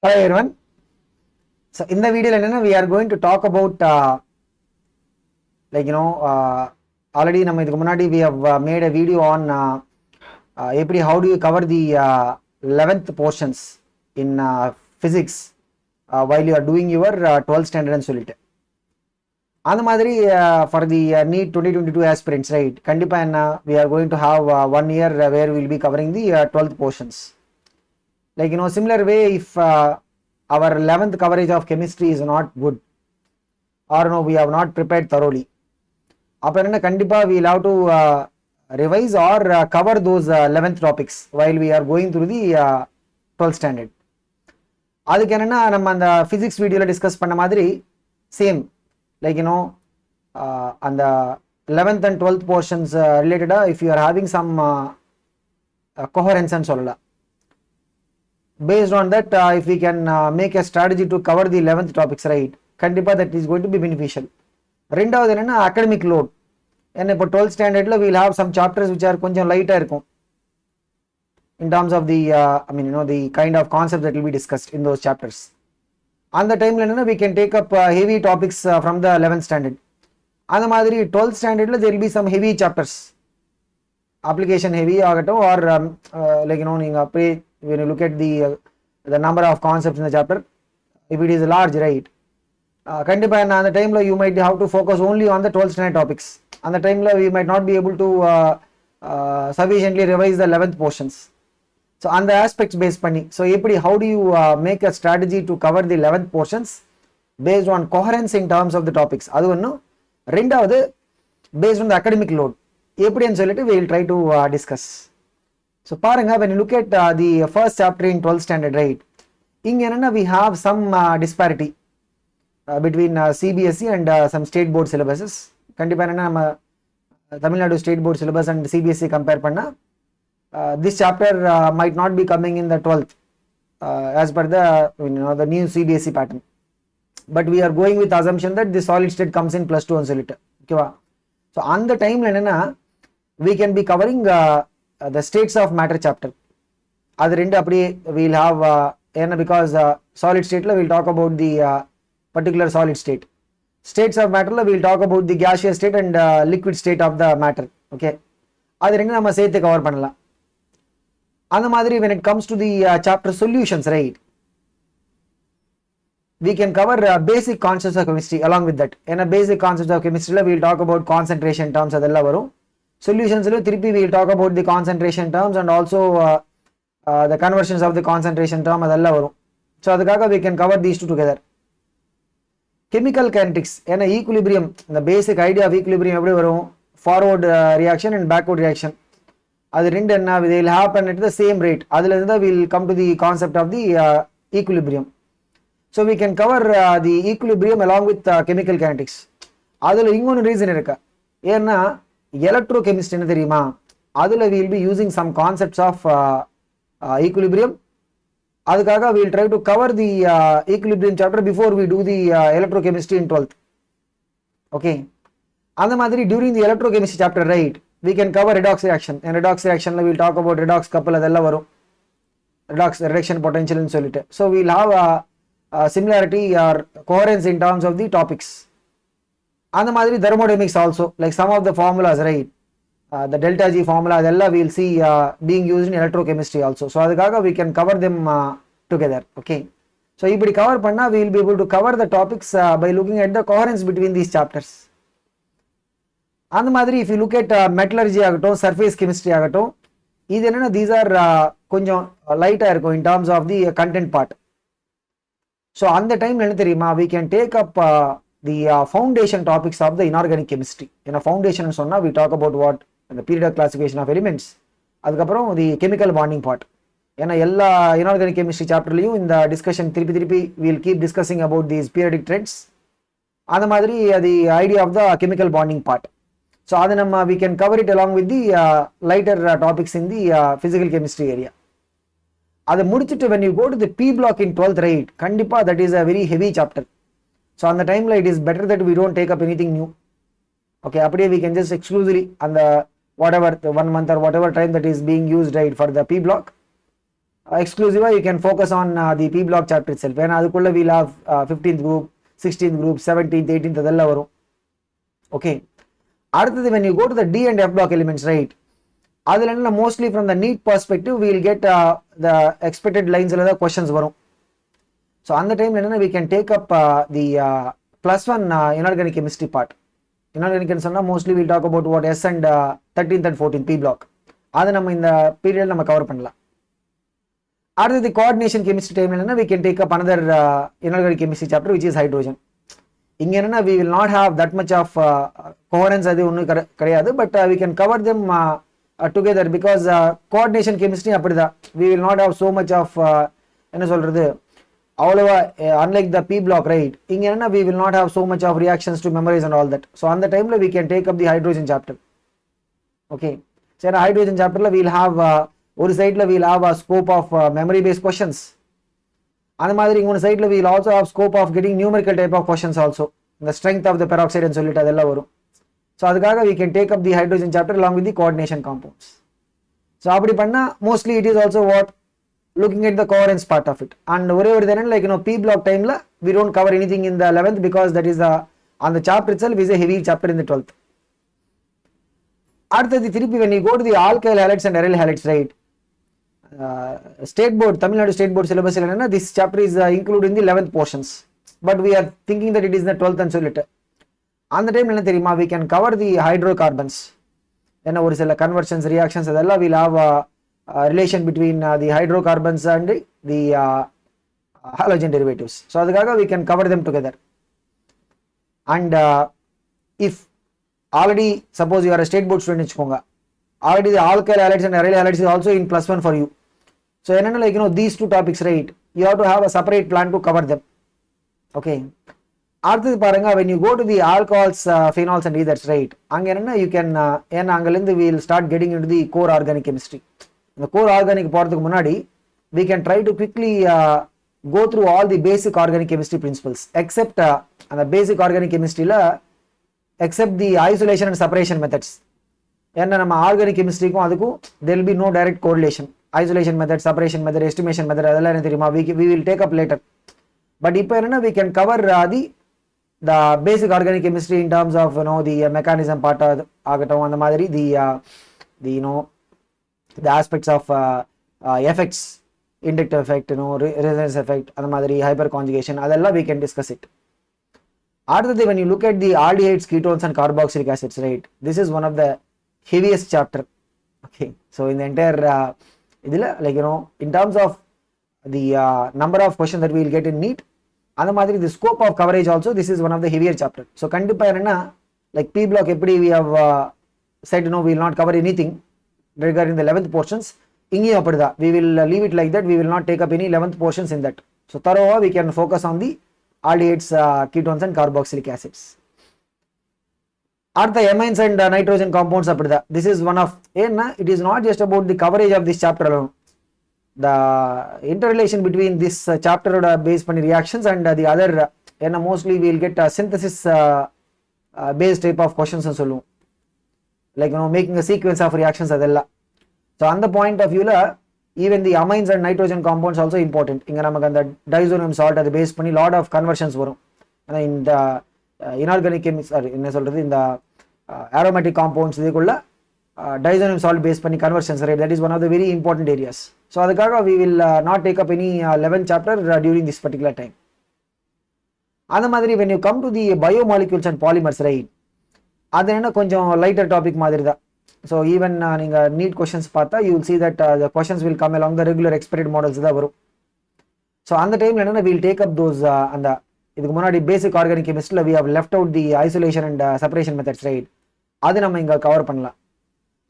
Hello everyone. So in the video we are going to talk about already நம்ம இதுக்கு முன்னாடி we have made a video on எப்படி how do you cover the 11th portions in physics while you are doing your 12th standard ன்னு சொல்லிட்டு அந்த மாதிரி for the NEET 2022 aspirants, right, கண்டிப்பா என்ன we are going to have 1 year where we will be covering the 12th portions. Like similar way, if our 11th coverage of chemistry is not good or no, we have not prepared thoroughly, அப்ப என்ன கண்டிப்பா we will have to revise or cover those 11th topics while we are going through the 12th standard. அதுக்கு என்னன்னா நம்ம அந்த physics வீடியோல discuss பண்ண மாதிரி சேம் லைக் அந்த 11th and 12th portions related if you are having some coherence ன்னு சொல்லலாம். Based on that, if we can make a strategy to cover the 11th topics, right, kandipa that is going to be beneficial. ரெண்டாவது என்னன்னா academic load. ஏன்னா இப்போ 12th standardல we will have some chapters which are கொஞ்சம் லைட்டா இருக்கும் in terms of the the kind of concept that will be discussed in those chapters. அந்த டைம்ல என்னன்னா we can take up heavy topics from the 11th standard. அந்த மாதிரி 12th standardல there will be some heavy chapters, application heavy ஆகட்டும் or நீங்க அப்படியே when you look at the number of concepts in the chapter, if it is large, right, kandipa and the time you might have to focus only on the 12th standard topics. And the time we might not be able to sufficiently revise the 11th portions. So on the aspects based panni, so how do you make a strategy to cover the 11th portions based on coherence in terms of the topics, adu onnu. Rendavathu based on the academic load eppadi nu solittu we will try to discuss. So paranga, when you look at the first chapter in 12th standard, right, inga enna we have some disparity between CBSE and some state board syllabuses. Kandipa enna nama Tamil Nadu state board syllabus and CBSE compare panna this chapter might not be coming in the 12th as per the the new CBSE pattern, but we are going with assumption that the solid state comes in +2 and solid, okay va. So on the time enna we can be covering the states of matter chapter. அது ரெண்டு அப்படியே we will have ஏன்னா because solid state la we will talk about the particular solid state. States of matter la we will talk about the gaseous state and liquid state of the matter, okay. அது ரெண்டு நம்ம சேர்த்து cover பண்ணலாம். அந்த மாதிரி when it comes to the chapter solutions, right, we can cover basic concepts of chemistry along with that. ஏன்னா basic concepts of chemistry la we will talk about concentration terms, அதெல்லாம் வரும். Solutions lo திருப்பி we will talk about the concentration terms and also the conversions of the concentration term, அதெல்லாம் வரும். So அதுக்காக we can cover these two together. Chemical kinetics, ஏன்னா equilibrium, the basic idea of equilibrium எப்படி வரும், forward reaction and backward reaction, அது ரெண்டு என்ன they will happen at the same rate. அதுல இருந்து we will come to the concept of the equilibrium. So we can cover the equilibrium along with chemical kinetics. அதுல இன்னொரு reason இருக்கு. ஏன்னா electrochemistry என்ன தெரியுமா, அதுல we will be using some concepts of equilibrium. அதுக்காக we will try to cover the equilibrium chapter before we do the electrochemistry in 12th, okay. அந்த மாதிரி during the electrochemistry chapter, right, we can cover redox reaction. And redox reaction la we will talk about redox couple, அதெல்லாம் வரும், redox reduction potential ன்னு சொல்லிட்டு. So we will have a similarity or coherence in terms of the topics. அந்த மாதிரி thermodynamics also, like some of the formulas, right, the delta G formula, adella we will see being used in electrochemistry also. So adukkaga we can cover them together, okay. So இப்படி cover பண்ணா we will be able to cover the topics by looking at the coherence between these chapters. அந்த மாதிரி if you look at metallurgy ஆகட்டும், surface chemistry ஆகட்டும், இது என்னன்னா these are கொஞ்சம் லைட்டா இருக்கும் in terms of the content part. So அந்த டைம்ல என்ன தெரியுமா, we can take up the foundation topics of the inorganic chemistry. In a foundation சொன்னா we talk about what, the period of classification of elements, அதுக்கப்புறம் the chemical bonding part. ஏன்னா எல்லா inorganic chemistry chapterலையும் இந்த discussion திருப்பி we will keep discussing about these periodic trends. அந்த மாதிரி the idea of the chemical bonding part. So அது நம்ம we can cover it along with the lighter topics in the physical chemistry area. அதை முடிச்சிட்டு when you go to the P block in 12th, right, கண்டிப்பா that is a very heavy chapter. So on the time it is better that we don't take up anything new, okay. அப்படியே we can just exclusively on the whatever the 1 month or whatever time that is being used, right, for the P block, எக்ஸ்க்ளூசிவா you can focus on the P block chapter itself. ஏன்னா அதுக்குள்ள we'll have 15th group, 16th group, 17th, 18th அதெல்லாம் வரும். Okay, அடுத்தது when you go to the D and F block elements, right, அதுல என்ன mostly from the NEET perspective we'll get the expected லைன்ஸ்ல தான் questions வரும். ஸோ அந்த டைம்ல என்னன்னா we can take up the +1 inorganic chemistry part. Inorganic சொன்னா mostly we'll talk about what S and 13th and 14th P block. அதை நம்ம இந்த பீரியட் நம்ம கவர் பண்ணலாம். அடுத்தது கோஆர்டினேஷன் கெமிஸ்ட்ரி டைம்ல என்னன்னா we can take up another inorganic chemistry chapter which is hydrogen. இங்க என்னன்னா we will not have that much of coherence, அது ஒன்றும் கிடையாது, but we can cover them together because coordination chemistry அப்படிதான். we will not have so much of என்ன சொல்றது அவ்வளவா unlike the P block, right, இங்க என்னன்னா we will not have so much of reactions to memorize and all that. so அந்த டைம்ல we can take up the hydrogen chapter. okay, சரி, hydrogen chapterல we'll have ஒரு சைட்ல we'll have a scope of memory based questions. அந்த மாதிரி இன்னொரு சைட்ல we'll also have scope of getting numerical type of questions also. the strength of the peroxide ன்னு சொல்லிட்டு அதெல்லாம் வரும். ஸோ அதுக்காக we can take up the hydrogen chapter along with the coordination compounds. So அப்படி பண்ணா mostly it is also what looking at the coherence part of it. and ஒரே ஒரு தினம் like P block timeல we don't cover anything in the 11th because that is on the chapter itself is a heavy chapter in the 12th. அடுத்தது திருப்பி when you go to the alkyl halides and aryl halides, right, state board, Tamil Nadu state board syllabus என்னன்னா this chapter is included in the 11th portions, but we are thinking that it is in the 12th and சொல்லிட்டு அந்த time என்ன தெரியுமா we can cover the hydrocarbons. ஏன்னா ஒரு சில conversions, reactions அதெல்லாம் will have a relation between the hydrocarbons and the halogen derivatives. so அதுக்காக we can cover them together. and if already suppose you are a state board student வச்சுக்கோங்க, already the alkyl halides and aryl halides is also in +1 for you. so என்னன்னா like these two topics, right, you have to have a separate plan to cover them. okay, அடுத்தது பாருங்க when you go to the alcohols, phenols and ethers, right, அங்க என்னன்னா you can ஏன்னா அங்கிருந்து we will start getting into the core organic chemistry. இந்த core organic போறதுக்கு முன்னாடி we can try to quickly go through all the basic organic chemistry principles except அந்த basic organic chemistryல except the isolation and separation methods. ஏன்னா நம்ம organic கெமிஸ்ட்ரிக்கும் அதுக்கும் there will be no direct correlation. isolation method, separation method, estimation method அதெல்லாம் என்ன தெரியுமா we will take up later. but இப்போ என்னன்னா we can cover the basic organic chemistry in terms of the mechanism part ஆகட்டும், அந்த மாதிரி the the aspects of effects, inductive effect, resonance effect, அந்த மாதிரி hyper conjugation அதெல்லாம் we can discuss it. அடுத்தது when you look at the aldehydes, ketones and carboxylic acids, right, this is one of the heaviest chapter. okay, so in the entire idila like in terms of the number of questions that we will get in NEET, அந்த மாதிரி the scope of coverage also this is one of the heavier chapter. so கண்டிப்பா என்னன்னா like P block எப்படி we have said we will not cover anything regarding the 11th portions, இங்கேயும் அப்படிதான் we will leave it like that, we will not take up any 11th portions in that. so thoroughly we can focus on the aldehydes, ketones and carboxylic acids. அடுத்த amines and nitrogen compounds அப்படிதான். this is one of ஏன்னா it is not just about the coverage of this chapter alone, the interrelation between this chapter based பண்ணி reactions and the other ஏன்னா mostly we will get synthesis based type of questions ன்னு சொல்லுவோம், like making a sequence of reactions அதெல்லாம். so அந்த point of view even the amines and nitrogen compounds also important. இங்க நமக்கு அந்த diazonium salt அது base பண்ணி lot of conversions வரும். இந்த inorganic chemistry என்ன சொல்றது இந்த aromatic compounds இதுக்குள்ள diazonium salt பேஸ் பண்ணி conversions, right, that is one of the very important areas. so அதுக்காக we will not take up any 11th chapter during this particular time. அந்த மாதிரி when you come to the biomolecules and polymers, right, அது என்ன கொஞ்சம் lighter topic மாதிரி தான். So even நீங்க NEET questions பார்த்தா you will see that the questions will come along the regular expected models தான் வரும். ஸோ அந்த டைம்ல என்னன்னா we will take up those அந்த இதுக்கு முன்னாடி பேசிக் organic கெமிஸ்ட்ரியில் we have left out the isolation and separation methods, right, அது நம்ம இங்க கவர் பண்ணலாம்.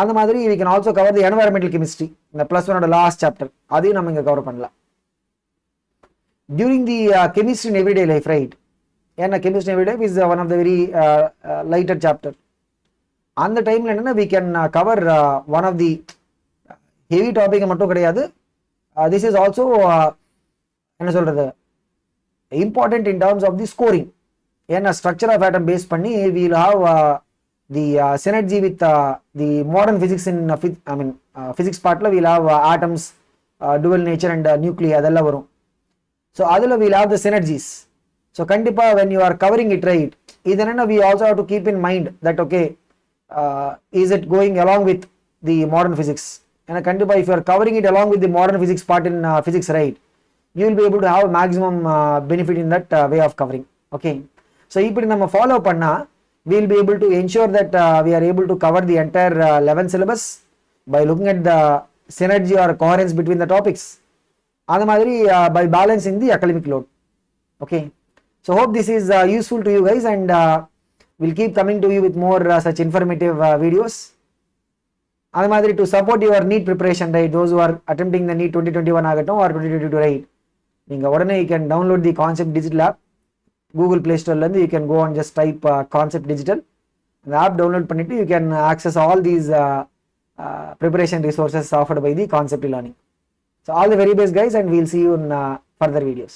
அந்த மாதிரி we can also cover the environmental chemistry, இந்த +1 லாஸ்ட் சாப்டர், அதையும் நம்ம இங்க கவர் பண்ணலாம். during the chemistry in everyday life, right, ஏன்னா chemistry in everyday life is one of the very lighter chapter. அந்த டைம்ல என்னன்னா we can cover one of the heavy topic மட்டும் கிடையாது, this is also என்ன சொல்றது important in terms of the scoring. ஏன்னா structure of atom base பண்ணி we will have the synergy with the modern physics in physics partல we will have atoms, dual nature and nuclei அதெல்லாம் வரும். So அதில் we'll have the synergies. So கண்டிப்பாக when you are covering it right, இது என்னென்னா we also have to keep in mind that okay, is it going along with the modern physics? ஏன்னா கண்டிப்பாக if you are covering it along with the modern physics part in physics right, you will be able to have maximum benefit in that way of covering. Okay, so இப்படி நம்ம follow பண்ணால் we will be able to ensure that we are able to cover the entire 11 syllabus by looking at the synergy or coherence between the topics. அது மாதிரி by balancing the academic load. Okay, so hope this is useful to you guys, and we'll keep coming to you with more such informative videos. அது மாதிரி to support your NEET preparation, right, those who are attempting the NEET 2021 ஆகட்டும் or 2022 right, நீங்கள் உடனே you can download the Concept Digital app. Google Play Store லேருந்து you can go and just type Concept Digital. The app download பண்ணிட்டு you can access all these preparation resources offered by the Concept Learning. So all the very best guys, and we'll see you in further videos.